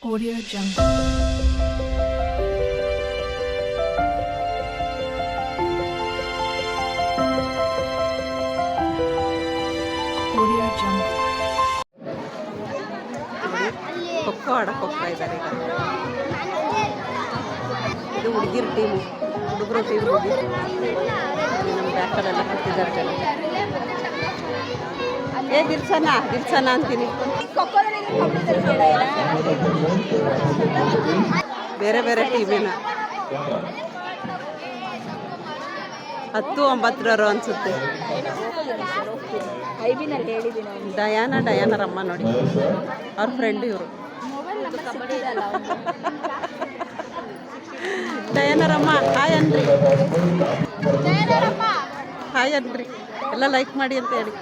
Audio Jungle. Audio Jungle. Kho kho ಆಡಕ್ಕೆ ಹೋಗ್ತಾ ಇದ್ದಾರೆ ಈಗ. ಇದು ಹುಡುಗಿರ ಟೀಮು, ಹುಡುಗರು ಟೀಮ್ ಹುಡುಗಿ. ನಮ್ಮ ಬ್ಯಾಕಲ್ಲೆಲ್ಲ ಕೂತಿದ್ದಾರೆ ಜನ. ದಿಲ್ಸನ ಅಂತೀನಿ. ಬೇರೆ ಬೇರೆ ಟೀಮಿನ 10-9 ಅನ್ಸುತ್ತೆ. ಡಯಾನರಮ್ಮ ನೋಡಿ, ಅವ್ರ ಫ್ರೆಂಡ್ ಇವರು. ಡಯಾನರಮ್ಮ ಹಾಯ್ ಅನ್ರಿ, ಹಾಯ್ ಅನ್ರಿ, ಎಲ್ಲ ಲೈಕ್ ಮಾಡಿ ಅಂತ ಹೇಳಿ.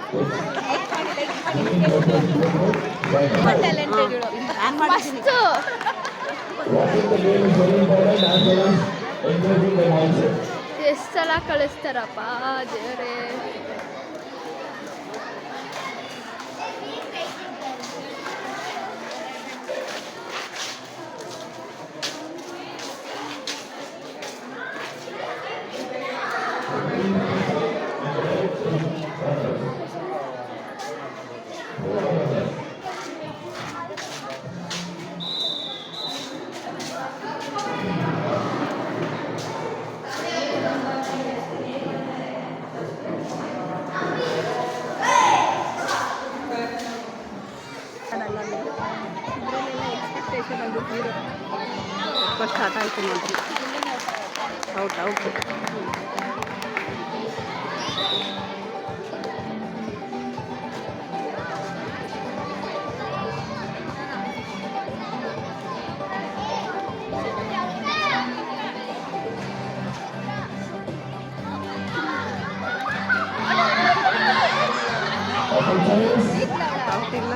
ಎಷ್ಟು ಸಲ ಕಳಿಸ್ತಾರಪ್ಪ ದೇವರೇ. ಸ್ಟಾರ್ಟ್ ಆಯಿತು ನೋಡ್ರಿ. ಔಟ್ ಇಲ್ಲ.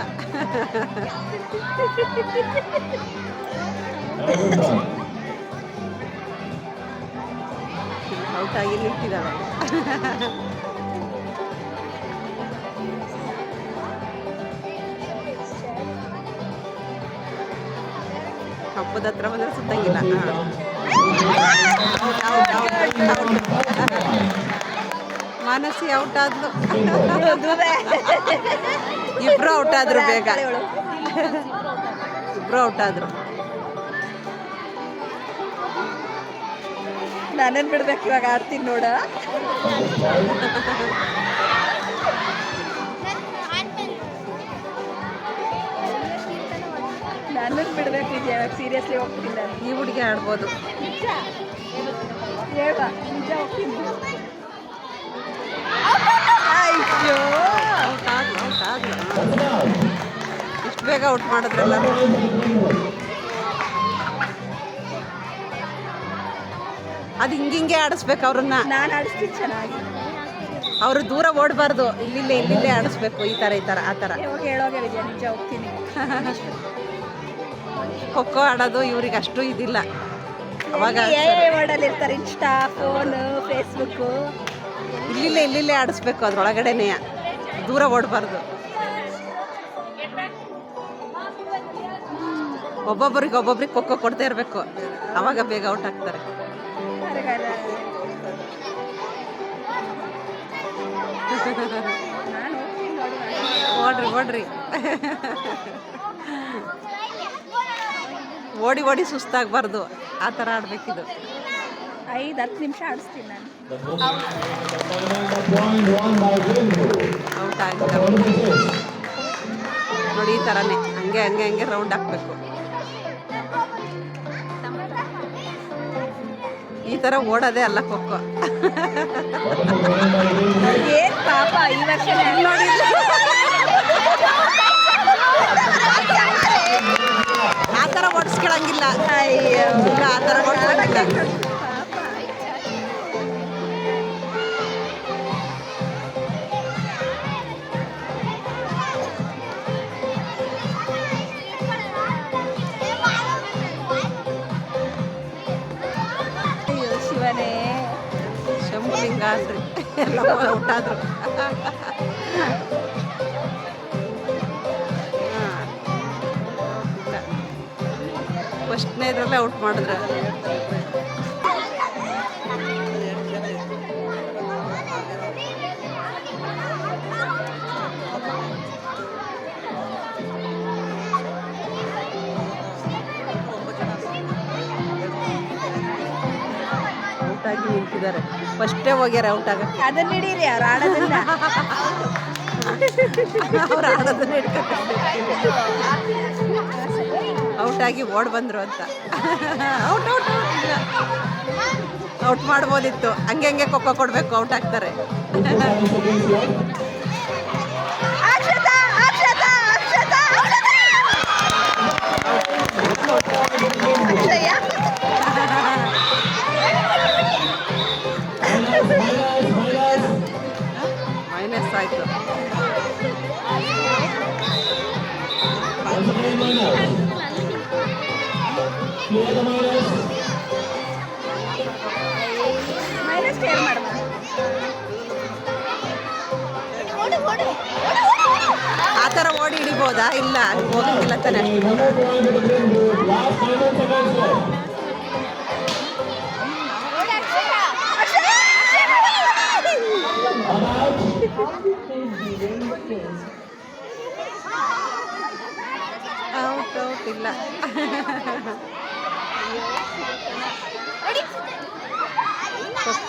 ಔಟಾಗಿ ನಿಂತಿದ್ದಾಳೆ. ಹಬ್ಬದ ಹತ್ರ ಬಂದ್ರೆ ಸುತ್ತಂಗಿಲ್ಲ. ಮಾನಸಿ ಔಟ್ ಆದ್ಲು. ಇಬ್ರು ಔಟ್ ಆದ್ರು, ಬೇಗ ಇಬ್ರು ಔಟ್ ಆದ್ರು. ನಾನೇನು ಬಿಡ್ಬೇಕು ಇವಾಗ, ಆಡ್ತೀನಿ ನೋಡ. ನಾನೇನು ಬಿಡ್ಬೇಕು ಈಗ, ಸೀರಿಯಸ್ಲಿ ಹೋಗ್ತಿಲ್ಲ. ಈ ಹುಡುಗಿ ಆಡ್ಬೋದು. ಹೇಳ ನಿಜ ಹೋಗ್ತೀನಿ. ಅಯ್ಯೋ, ಇಷ್ಟು ಬೇಗ ಔಟ್ ಮಾಡಿದ್ರಲ್ಲ. ಅದು ಹಿಂಗೆ ಆಡಿಸ್ಬೇಕು ಅವ್ರನ್ನ. ನಾನು ಆಡಿಸ್ತೀನಿ ಚೆನ್ನಾಗಿ. ಅವರು ದೂರ ಓಡಬಾರ್ದು, ಇಲ್ಲಿಲ್ಲೇ ಆಡಿಸ್ಬೇಕು. ಈ ಥರ ಆ ಥರ. ಹೇಳೋಗೆ ವಿಜಯ, ನಿಜ ಹೋಗ್ತೀನಿ. ಖೋಖೋ ಆಡೋದು ಇವ್ರಿಗೆ ಅಷ್ಟು ಇದಿಲ್ಲ. ಅವಾಗ ವರ್ಡಲ್ಲಿ ಇರ್ತಾರೆ, ಇನ್ಸ್ಟಾ, ಫೋನು, ಫೇಸ್ಬುಕ್ಕು. ಇಲ್ಲಿಲ್ಲೇ ಆಡಿಸ್ಬೇಕು, ಅದ್ರೊಳಗಡೆನೇ. ದೂರ ಓಡಬಾರ್ದು. ಒಬ್ಬೊಬ್ರಿಗೆ ಖೋಖೋ ಕೊಡ್ತಾ ಇರಬೇಕು, ಅವಾಗ ಬೇಗ ಔಟ್ ಆಗ್ತಾರೆ. ಓಡ್ರಿ ಓಡಿ ಸುಸ್ತಾಗಬಾರ್ದು, ಆ ಥರ ಆಡ್ಬೇಕಿದು. 5-10 ನಿಮಿಷ ಆಡಿಸ್ತೀನಿ ನಾನು. ಔಟ್ ಆಗಿದೆ ನೋಡಿ. ಈ ಥರನೇ ಹಂಗೆ ರೌಂಡ್ ಹಾಕ್ಬೇಕು. ಈ ಥರ ಓಡೋದೇ ಅಲ್ಲ ಖೋಖೋ. ಏನ್ ಪಾಪ ಈ ವರ್ಷ ನೋಡಿ. ಆ ಥರ ಓಡಿಸ್ಕೊಳಂಗಿಲ್ಲ. ಇಲ್ಲ, ಆ ಥರ ಓಡಿಸ್ಕೊಳಂಗಿಲ್ಲ. ಶಿವನೇ, ಶಂಭುಲಿಂಗ ಅನ್ರಿ, ಎಲ್ಲ ಔಟ್ ಆದ್ರು. ಫಸ್ಟ್ನೇ ಇದ್ರಲ್ಲೇ ಔಟ್ ಮಾಡಿದ್ರೆ. ಔಟ್ ಆಗಿ ನಿಂತಿದ್ದಾರೆ. ಫಸ್ಟೇ ಹೋಗ್ಯಾರ ಔಟ್ ಆಗಕ್ಕೆ. ಅದನ್ನ ಹಿಡೀರಿ ಅವ್ರು ಆಡೋದನ್ನ. ಅವ್ರು ಆಡೋದನ್ನ ಔಟ್ ಆಗಿ ಓಡ್ ಬಂದ್ರು ಅಂತ. ಔಟ್ ಔಟ್ ಇಲ್ಲ, ಔಟ್ ಮಾಡ್ಬೋದಿತ್ತು. ಹಂಗೆ ಹಂಗೆ ಖೋಖೋ ಕೊಡ್ಬೇಕು, ಔಟ್ ಆಗ್ತಾರೆ. ಅಕ್ಷತಾ, ಅಕ್ಷತಾ, ಅಕ್ಷತಾ, ಅಕ್ಷಯ. ಮೈನಸ್ ಆಯ್ತು. ಮೈನಸ್ ಕ್ಲಿಯರ್ ಮಾಡುವ. ಆ ಥರ ಓಡಿ ಹಿಡಿಬೋದಾ? ಇಲ್ಲ, ಹೋಗಂಗಿಲ್ಲ ತಾನೆ. ಔಟ್ ಔಟ್ ಇಲ್ಲ.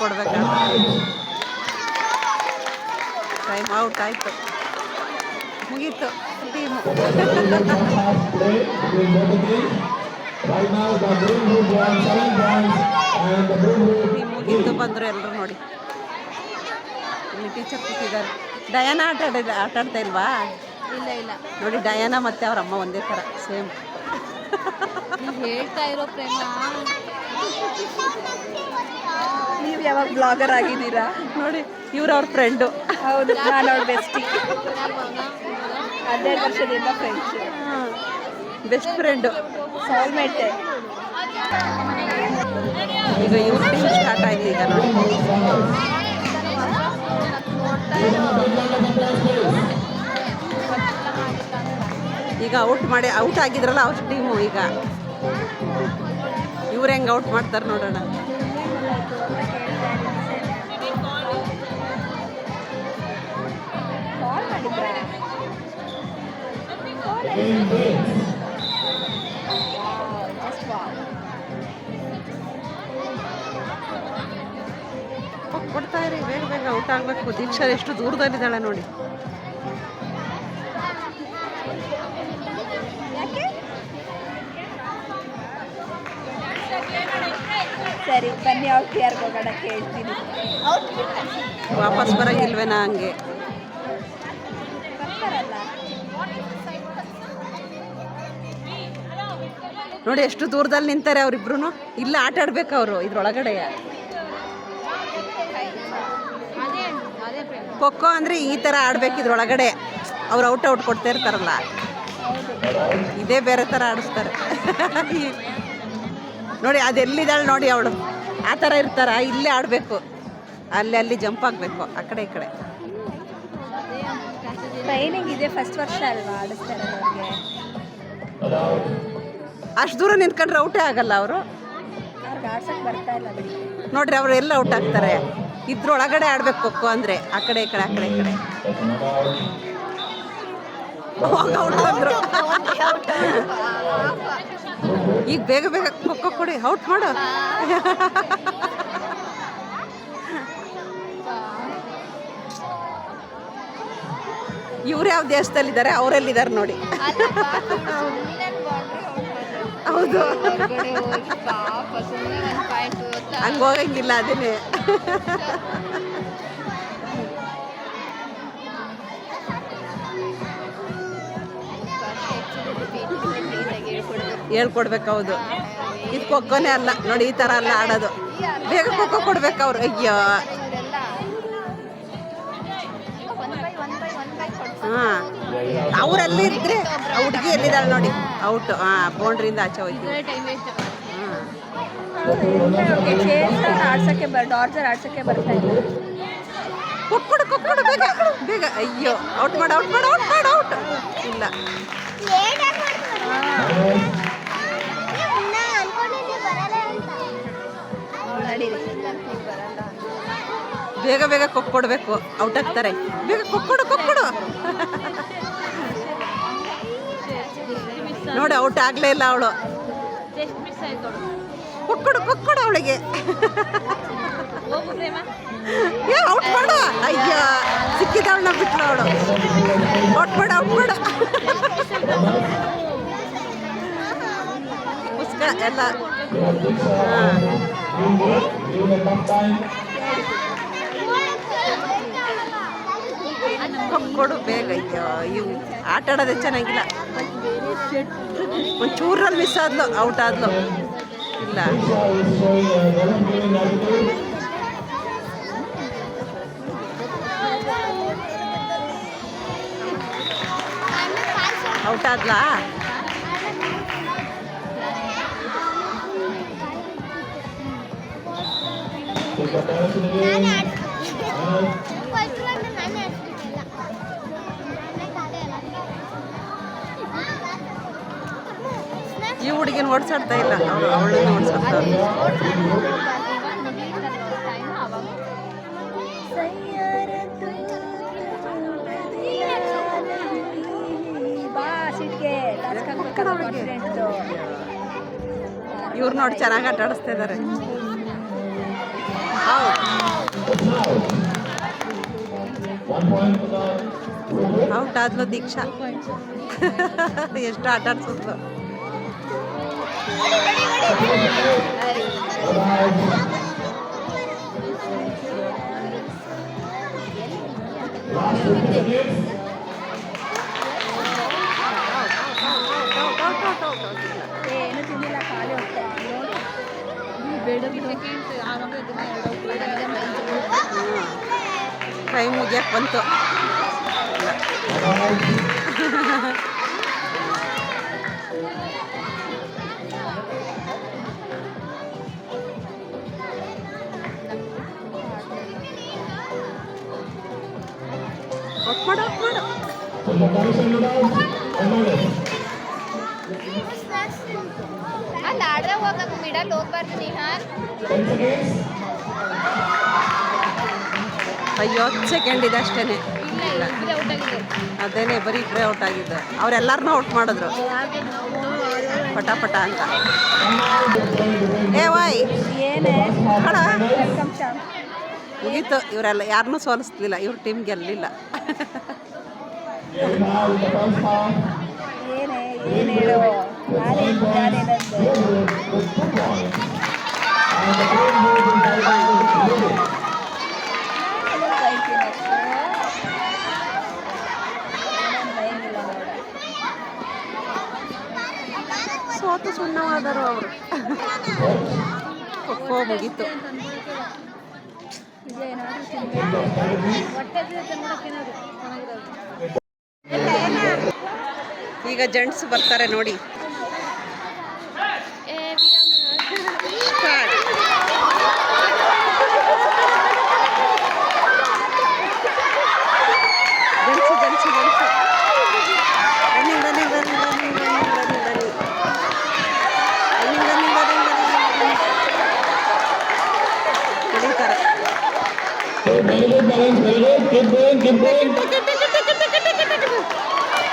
ಕೊಡ್ಬೇಕಾ? ಟೈಮ್ ಔಟ್ ಆಯಿತು, ಮುಗೀತು ಟೀಮು. ಮುಗೀತು, ಬಂದರು ಎಲ್ಲರೂ ನೋಡಿ. ಇಲ್ಲಿ ಟೀಚರ್ ಕೂತಿದ್ದಾರೆ. ಡಯಾನಾ ಆಟಾಡ್ತಾ ಇಲ್ವಾ? ಇಲ್ಲ ಇಲ್ಲ, ನೋಡಿ, ಡಯಾನಾ ಮತ್ತು ಅವ್ರ ಅಮ್ಮ ಒಂದೇ ಥರ ಸೇಮ್. ಹೇಳ್ತಾ ಇರೋ ಪ್ರೇಮ. ನೀವು ಯಾವಾಗ ಬ್ಲಾಗರ್ ಆಗಿದ್ದೀರಾ? ನೋಡಿ, ಇವ್ರು ಅವ್ರ ಫ್ರೆಂಡು. ಹೌದು, ನಾನು ಅವ್ರ ಬೆಸ್ಟಿ. 12 ವರ್ಷದಿಂದ ಫ್ರೆಂಡ್ಸ್, ಬೆಸ್ಟ್ ಫ್ರೆಂಡು, ಸೋಲ್ಮೇಟೆ. ಈಗ ಇವ್ರ ಟೀಮ್ ಸ್ಟಾರ್ಟ್ ಆಯ್ತು. ಈಗ ನೋಡಿ, ಈಗ ಔಟ್ ಆಗಿದ್ರಲ್ಲ ಅವ್ರ ಟೀಮು. ಈಗ ಇವ್ರು ಹೆಂಗೆ ಔಟ್ ಮಾಡ್ತಾರೆ ನೋಡೋಣ. ಕಾಲ್ ಮಾಡಿದ್ರಾ? ಕೊಡ್ತಾ ಇರಿ, ಬೇಗ ಬೇಗ ಔಟ್ ಆಗಬೇಕು. ದೀಕ್ಷಾ ಎಷ್ಟು ದೂರದಲ್ಲಿದ್ದಾಳೆ ನೋಡಿ. ಸರಿ, ಬನ್ನಿ ಔಟ್ ಯಾರು ಹೋಗೋಣ ಕೇಳ್ತೀನಿ. ವಾಪಸ್ ಬರೋಂಗಿಲ್ವೇನಾ? ಹಂಗೆ ಬರ್ತಾರಲ್ಲ. ನೋಡಿ, ಎಷ್ಟು ದೂರದಲ್ಲಿ ನಿಂತಾರೆ ಅವರಿಬ್ರು. ಇಲ್ಲ, ಆಟ ಆಡ್ಬೇಕು ಅವರು ಇದ್ರೊಳಗಡೆ. ಖೋಖೋ ಅಂದರೆ ಈ ಥರ ಆಡ್ಬೇಕು ಇದ್ರೊಳಗಡೆ. ಅವ್ರು ಔಟ್ ಕೊಡ್ತಾ ಇರ್ತಾರಲ್ಲ, ಇದೇ ಬೇರೆ ಥರ ಆಡಿಸ್ತಾರೆ. ನೋಡಿ, ಅದೆಲ್ಲಿದ್ದಾಳೆ ನೋಡಿ ಅವಳು. ಆ ಥರ ಇರ್ತಾರ. ಇಲ್ಲೇ ಆಡಬೇಕು, ಅಲ್ಲಿ ಜಂಪ್ ಆಗಬೇಕು, ಆ ಕಡೆ ಈ ಕಡೆ. ಟ್ರೈನಿಂಗ್ ಇದೆ, ಫಸ್ಟ್ ವರ್ಷ ಅಲ್ವಾ ಆಡಿಸ್ತಾರೆ ಅವ್ರಿಗೆ. ಅಷ್ಟು ದೂರ ನಿಂತ್ಕೊಂಡ್ರೆ ಔಟೇ ಆಗಲ್ಲ ಅವರು. ಅವ್ರಿಗೆ ಆಡ್ಸಕ್ಕೆ ಬರ್ತಾ ಇಲ್ಲ ಬಿಡಿ. ನೋಡ್ರಿ, ಅವರು ಎಲ್ಲ ಔಟ್ ಆಗ್ತಾರೆ. ಇದ್ರೊಳಗಡೆ ಆಡ್ಬೇಕು ಖೋಖೋ ಅಂದರೆ. ಆ ಕಡೆ ಈ ಕಡೆ, ಆ ಕಡೆ ಈ ಕಡೆ. ಔಟ್ ಬಂದರು. ಈಗ ಬೇಗ ಬೇಗ ಖೋಖೋ ಕೊಡಿ, ಔಟ್ ಮಾಡು. ಇವ್ರು ಯಾವ ದೇಶದಲ್ಲಿದ್ದಾರೆ, ಅವರೆಲ್ಲಿದ್ದಾರೆ ನೋಡಿ. ಹೌದು, ಹಂಗೆ ಹೋಗಂಗಿಲ್ಲ. ಅದನ್ನೇ ಹೇಳ್ಕೊಡ್ಬೇಕು. ಹೌದು, ಇದು ಖೋಖೋನೇ ಅಲ್ಲ ನೋಡಿ, ಈ ಥರ ಅಲ್ಲ ಆಡೋದು. ಬೇಗ ಖೋಖೋ ಕೊಡ್ಬೇಕು ಅವ್ರು. ಅಯ್ಯೋ, ಹಾಂ, ಅವರಲ್ಲಿ ಇದ್ರೆ ಹುಡುಗಿ ಎಲ್ಲಿದ್ದಾಳೆ ನೋಡಿ. ಔಟು. ಬೌಂಡ್ರಿಯಿಂದ ಆಚೆ ಹೋಯ್ತು. ಆಡ್ಸಕ್ಕೆ ಡಾರ್ಜರ್ ಆಡ್ಸಕ್ಕೆ ಬರ್ತಾ ಇಲ್ಲ. ಕೊಟ್ಕೊಡು ಬೇಗ ಬೇಗ. ಅಯ್ಯೋ, ಔಟ್ ಮಾಡು. ಇಲ್ಲ, ಬೇಗ ಬೇಗ ಕೊಕ್ಕೊಡ್ಬೇಕು, ಔಟ್ ಆಗ್ತಾರೆ. ಬೇಗ ಕೊಕ್ಕೊಡು. ನೋಡಿ ಔಟ್ ಆಗಲೇ ಇಲ್ಲ ಅವಳು. ಕೊಕ್ಕೊಡು ಅವಳಿಗೆ. ಔಟ್ ಮಾಡು. ಅಯ್ಯ, ಸಿಕ್ಕಿದವಳನ್ನ ಬಿಟ್ಲು ಅವಳು. ಔಟ್ ಮಾಡು. ಪುಸ್ತಕ ಎಲ್ಲ ಕೊಡು ಬೇಗ. ಅಯ್ಯೋ, ಇವು ಆಟ ಆಡೋದೇ ಚೆನ್ನಾಗಿಲ್ಲ. ಒಂಚೂರಲ್ಲಿ ಮಿಸ್ ಆದ್ಲು, ಔಟ್ ಆದ್ಲು. ಇಲ್ಲ, ಔಟ್ ಆದ್ಲಾ? ಈ ಹುಡುಗಿನ ಓಡಿಸಾಡ್ತಾ ಇಲ್ಲ, ಅವಳನ್ನ ಓಡಿಸಾಡ್ತಾ. ಇವ್ರು ನೋಡಿ ಚೆನ್ನಾಗಿ ಆಟ ಆಡಿಸ್ತಾ ಇದ್ದಾರೆ. ಔಟ್ ಆದ್ಲು ದೀಕ್ಷಾ. ಎಷ್ಟು ಆಟ ಆಡ್ಸಿದ್ಲು. ಏನು ತಿನ್ನಿಲ್ಲ, ಖಾಲಿ ಹೋಗ್ತಾ ಕೈ ಮುಗಿಯಕ್ಕೆ ಬಂತು. ಮಾಡು. ಅಲ್ಲಿ ಆಡ್ರೆ ಹೋಗಕ್ಕೆ ಮಿಡಲ್ ಹೋಗ್ಬಾರ್ದು ನಿಹಾರ್. ಅಯ್ಯೋ, 10 ಸೆಕೆಂಡ್ ಇದೆ ಅಷ್ಟೇನೆ. ಅದೇನೆ, ಬರೀ ಇಬ್ಬರೇ ಔಟ್ ಆಗಿದ್ದು. ಅವರೆಲ್ಲರನ್ನೂ ಔಟ್ ಮಾಡಿದ್ರು ಪಟ ಅಂತ. ವಾಯ್ ಏನೇ ಕಡ ವೆಲ್ಕಮ್ ಚಾಮ್. ಮುಗೀತು. ಇವರೆಲ್ಲ ಯಾರನ್ನೂ ಸೋಲಿಸ್ಲಿಲ್ಲ, ಇವ್ರ ಟೀಮ್ ಗೆಲ್ಲಿಲ್ಲ. ಏನು ಹೇಳು, ಸೋತು ಸುಣ್ಣವಾದರು ಅವರು. ಖೋ ಮುಗೀತು. ಈಗ ಜೆಂಟ್ಸ್ ಬರ್ತಾರೆ ನೋಡಿ.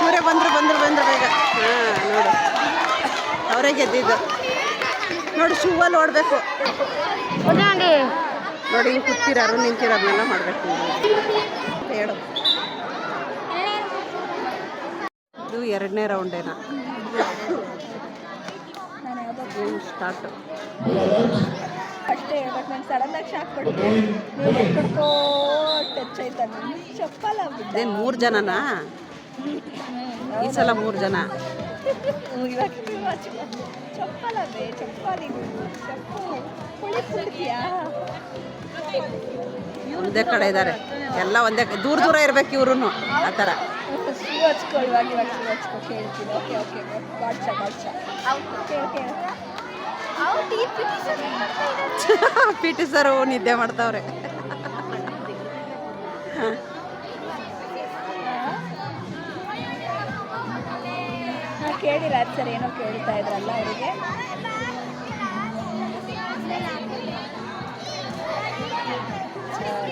ಇವರೇ ಬಂದ್ರು ಬೇಗ. ನೋಡು, ಅವರೇ ಗೆದ್ದಿದ್ದು. ನೋಡಿ, ಶೂವಲ್ಲಿ ಓಡಬೇಕು ನೋಡಿ. ಹಿಂಗೆ ಕೂತಿರೋರು ನಿಂತಿರೋದನ್ನೆಲ್ಲ ಮಾಡಬೇಕು. ಹೇಳು, ಇದು 2ನೇ ರೌಂಡೇನಾ? ಸ್ಟಾರ್ಟ್. ಅಷ್ಟೇ ಹೇಳ್ಬೇಕು. ನಾನು ಸಡನ್ನಾಗಿ ಶಾಕ್ ಕೊಡ್ತು. ಟಚ್ ಆಯ್ತಾ ಚಪ್ಪಲ? ಇದೇನು 3 ಜನನಾ? ಈ ಸಲ 3 ಜನ. ಇವಾಗ ಚಪ್ಪಲ ಬೇ, ಚಪ್ಪಲಿ ಚಪ್ಪು ಹೊಳಿಸ್ಬಿಡ್ತೀಯಾ? ಒಂದೇ ಕಡೆ ಇದ್ದಾರೆ ಎಲ್ಲ, ಒಂದೇ ದೂರ ಇರ್ಬೇಕು ಇವ್ರು ಆ ಥರ. ಶೂ ಹಚ್ಕೊ, ಇವಾಗ ಶೂ ಹಚ್ಕೊ. ಕೇಳ್ತೀನಿ. ಓಕೆ ಗಾಡ್ಸ ಪಿ ಟಿ ಸರ್ ನಿದ್ದೆ ಮಾಡ್ತಾವ್ರೆ. ಕೇಳಿಲ್ಲ ಸರ್, ಏನೋ ಕೇಳ್ತಾ ಇದ್ರಲ್ಲ ಅವರಿಗೆ.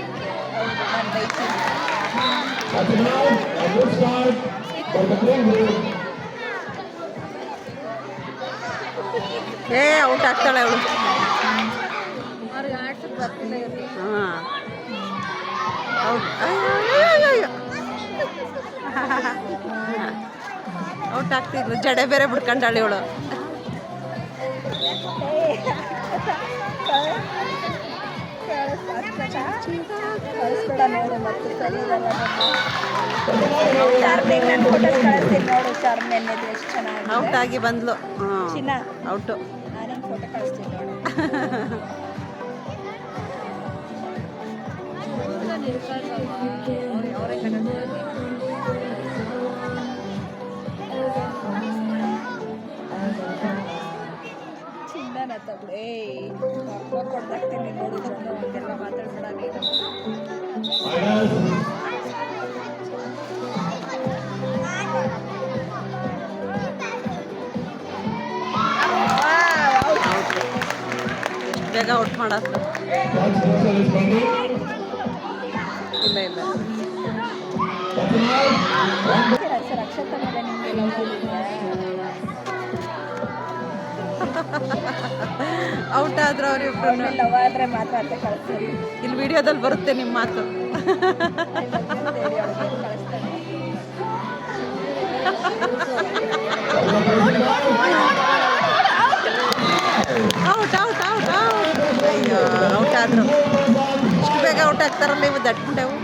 Okay waiting. That's now a good start for the playing group. ಏ ಔಟ್ ಆಗ್ತಾಳೆ ಅವಳು. ಅವ್ರಿಗೆ ಆಡ್ಸಕ್ಕೆ ಬರ್ತಿಲ್ಲ ಇವ್ರಿಗೆ. ಹಾಂ ಔಟ್. ಅಯ್ಯೋ ಔಟ್ ಆಗ್ತಿದ್ಲು. ಜಡೆ ಬೇರೆ ಬಿಡ್ಕೊಂಡಾಳೆ ಇವಳು. ಕಳಿಸ್ಬೇಡ ನೋಡು ಮತ್ತೆ ಸರಿ ಇರಲ್ಲ ಚಾರ್ಮಿಗೆ ನಾನು ಫೋಟೋಸ್ ಕಳಿಸ್ತೀನಿ ನೋಡು. ಚಾರ್ಮಿ ಅನ್ನೋದು ಎಷ್ಟು ಚೆನ್ನಾಗಿ ಔಟ್ ಆಗಿ ಬಂದ್ಲು. ಚಿನ್ನ ಔಟು. ನಾನೇನು ಫೋಟೋ ಕಳಿಸ್ತೀನಿ ನೋಡು. ಚಿನ್ನನ ತಗೊಳ್ಳು. ಏಯ್ ಕೊಡ್ದಾಗ್ತೀನಿ ನೋಡು. ಜನ ಹಂಗೆಲ್ಲ ಮಾತಾಡ್ಬೇಡ ನೀನು. ಬೇಗ ಔಟ್ ಮಾಡತ್ತ. ಇಲ್ಲ ಇಲ್ಲ ಸರ್ ಅಕ್ಷತ ಮೇಲೆ ನಿಮಗೆ ಔಟ್ ಆದ್ರೆ ಅವ್ರಿಬ್ರು. ಲವ್ ಆದರೆ ಮಾತ್ರ ಅಂತ ಕಳಿಸ್ತೀನಿ. ಇಲ್ಲಿ ವಿಡಿಯೋದಲ್ಲಿ ಬರುತ್ತೆ ನಿಮ್ಮ ಮಾತು. Out out out out. ಅಯ್ಯೋ ಔಟ್ ಆದ್ರು. ಇಷ್ಟು ಬೇಗ ಔಟ್ ಆಗ್ತಾರಲ್ಲ ಇವು ದಟ್ಬಿಟ್ಟೆವು.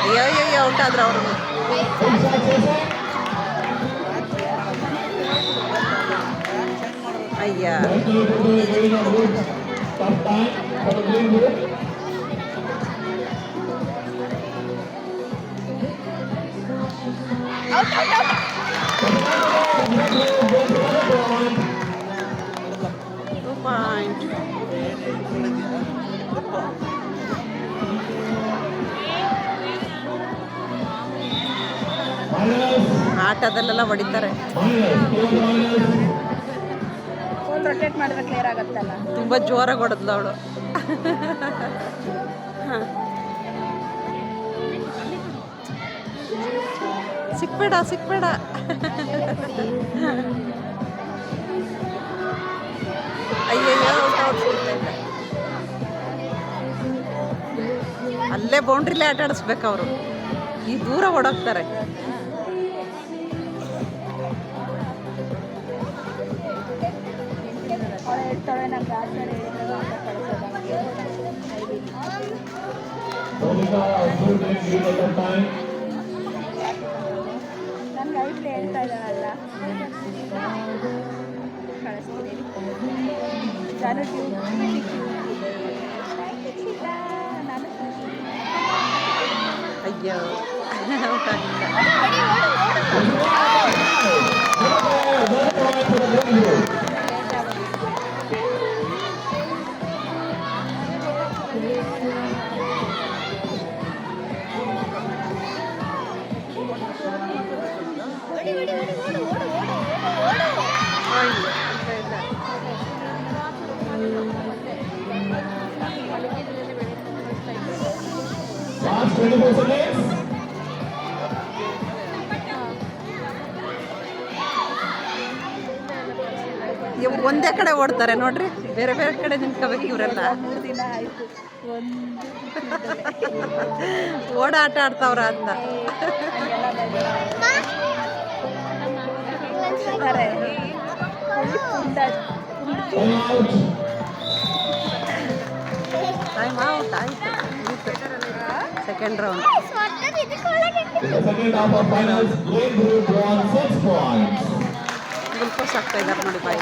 ಅಯ್ಯೋ ಅಯ್ಯೋ ಔಟ್ ಆದ್ರು ಅವರು. ಅಯ್ಯ Tough time for the playing group. Point. ಆಟದಲ್ಲೆಲ್ಲ ಹೊಡಿತಾರೆ. ಫೋನ್ ರೊಟೇಟ್ ಮಾಡಿದ್ರೆ ಕ್ಲಿಯರ್ ಆಗುತ್ತಲ್ಲ. ತುಂಬ ಜೋರಾಗಿ ಹೊಡೆದ್ಲು ಅವಳು. ಸಿಕ್ಬೇಡ ಸಿಕ್ಬೇಡ. ಅಯ್ಯಯ್ಯೋ ಅಲ್ಲೇ ಬೌಂಡ್ರಿಲೇ ಆಟ ಆಡಿಸ್ಬೇಕು ಅವರು. ಈ ದೂರ ಓಡೋಗ್ತಾರೆ. ಅವಳು ಹೇಳ್ತಾಳೆ ನಂಗೆ ಆದ್ಮೇಲೆ ಹೇಳಿದ್ರು ಅಂತ ಕಳಿಸೋದು ನನಗೆ. ನನ್ನ ಐಟ್ಲಿ ಹೇಳ್ತಾ ಇದ್ದಾಳಲ್ಲ ಕಳಿಸ್ತೀನಿ. ನಾನು ನಾನು ಅಯ್ಯೋ ಔಟ್ ಆಗಿಲ್ಲ. Last 24 seconds. ಒಂದೇ ಕಡೆ ಓಡ್ತಾರೆ ನೋಡ್ರಿ. ಬೇರೆ ಬೇರೆ ಕಡೆ ನಿಂತ್ಕೋಬೇಕು ಇವರೆಲ್ಲ. 3 ದಿನ ಆಯಿತು ಒಂದು ಓಡಾಟ ಆಡ್ತಾವ್ರ ಅಂತ. ಟೈಮ್ ಔಟ್ ಆಯಿತು. Second round. In the second half of finals, playing group won 6 points. Glucose ಆಗ್ತಾ ಇದ್ದಾರೆ ನೋಡಿ ಬಾಯಿ.